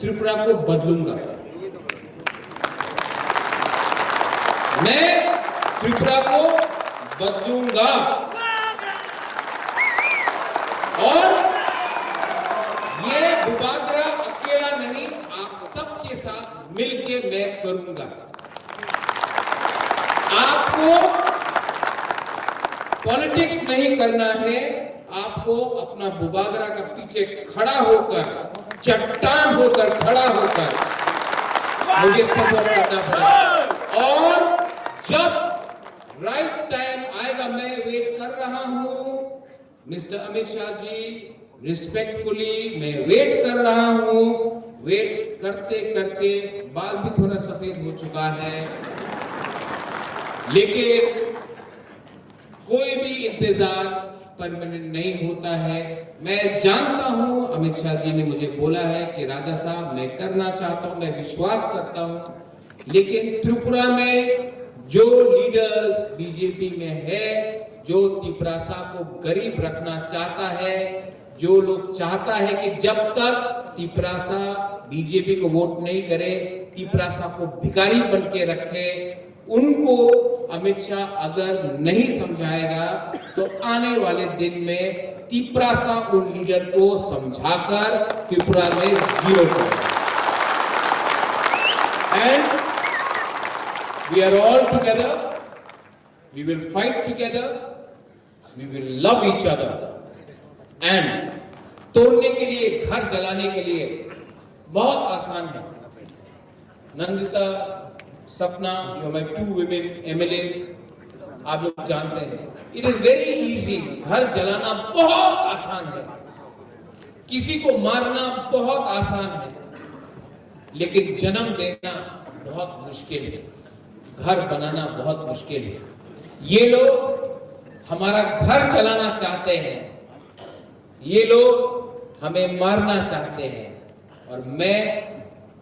त्रिपुरा को बदलूंगा। मैं त्रिपुरा को बदलूंगा और ये बुबागरा अकेला नहीं, आप सबके साथ मिलके मैं करूंगा। आपको पॉलिटिक्स नहीं करना है, आपको अपना बुबागरा का पीछे खड़ा होकर, चट्टान होकर खड़ा होकर मुझे सपोर्ट करना पड़ेगा। और जब राइट टाइम आएगा, मैं वेट कर रहा हूं मिस्टर अमित शाह जी, रिस्पेक्टफुली मैं वेट कर रहा हूं। वेट करते करते बाल भी थोड़ा सफेद हो चुका है, लेकिन कोई भी इंतजार परमानेंट नहीं होता है। मैं जानता हूं, अमित शाह जी ने मुझे बोला है कि राजा साहब मैं करना चाहता हूं, मैं विश्वास करता हूं, लेकिन त्रिपुरा में जो लीडर्स बीजेपी में है, जो तिपरासा को गरीब रखना चाहता है, जो लोग चाहता है कि जब तक तिपरासा बीजेपी को वोट नहीं करे, तिपरासा को भिखारी बन के रखे, उनको अमित शाह अगर नहीं समझाएगा तो आने वाले दिन में तिपरासा उन लीडर को समझाकर त्रिपुरा में जीरो करेगा। And we are all together, we will fight together, we will love each other. And तोड़ने के लिए, घर जलाने के लिए बहुत आसान है। नंदिता, सपना, यू माय 2 women MLAs, आप लोग जानते हैं, इट इज वेरी इजी। घर जलाना बहुत आसान है, किसी को मारना बहुत आसान है, लेकिन जन्म देना बहुत मुश्किल है, घर बनाना बहुत मुश्किल है। ये लोग हमारा घर जलाना चाहते हैं, ये लोग हमें मारना चाहते हैं, और मैं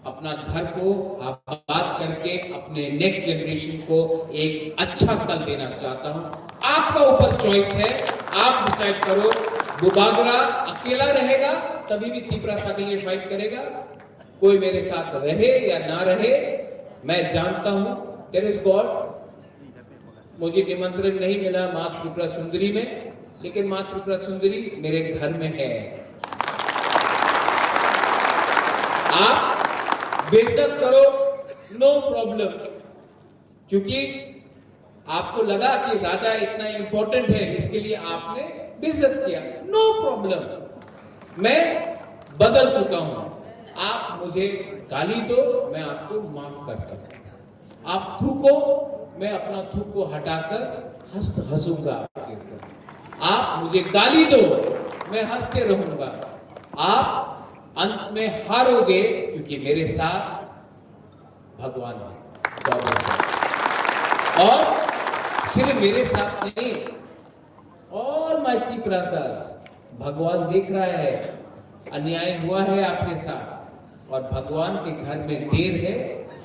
अपना घर को आबाद करके अपने नेक्स्ट जनरेशन को एक अच्छा कल देना चाहता हूं। आपका ऊपर चॉइस है, आप डिसाइड करो। बुबागरा अकेला रहेगा तभी भी तिपरासा के लिए फाइट करेगा, कोई मेरे साथ रहे या ना रहे, मैं जानता हूं देयर इज गॉड। मुझे निमंत्रण नहीं मिला मां त्रिपुरा सुंदरी में, लेकिन मां त्रिपुरा सुंदरी मेरे घर में है। आप बेइज्जत करो, नो प्रॉब्लम, क्योंकि आपको लगा कि राजा इतना इंपॉर्टेंट है, इसके लिए आपने बेइज्जत किया, नो प्रॉब्लम। मैं बदल चुका हूं। आप मुझे गाली दो, मैं आपको माफ करता हूं। आप थूको, मैं अपना थूक को हटाकर हंसूंगा आपके ऊपर। आप मुझे गाली दो, मैं हंसते रहूंगा। आप अंत में हारोगे, क्योंकि मेरे साथ भगवान है। और सिर्फ मेरे साथ नहीं, ऑल माय तिपरासास, भगवान देख रहा है अन्याय हुआ है आपके साथ, और भगवान के घर में देर है,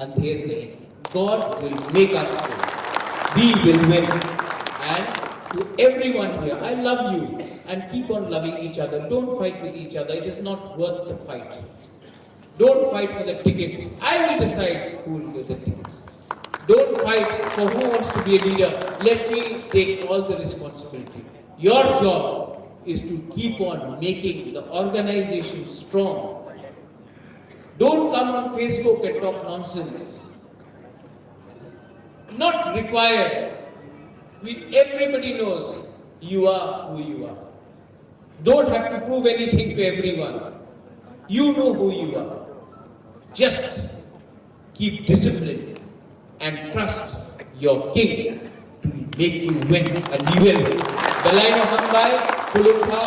अंधेर नहीं। God will make us win. We will win. And to everyone here, I love you, and keep on loving each other. Don't fight with each other. It is not worth the fight. Don't fight for the tickets. I will decide who will get the tickets. Don't fight for who wants to be a leader. Let me take all the responsibility. Your job is to keep on making the organization strong. Don't come on Facebook and talk nonsense. Not required. Everybody knows you are who you are. Don't have to prove anything to everyone. You know who you are. Just keep discipline and trust your king to make you win, and you will. Dalai Lama, Kulukha,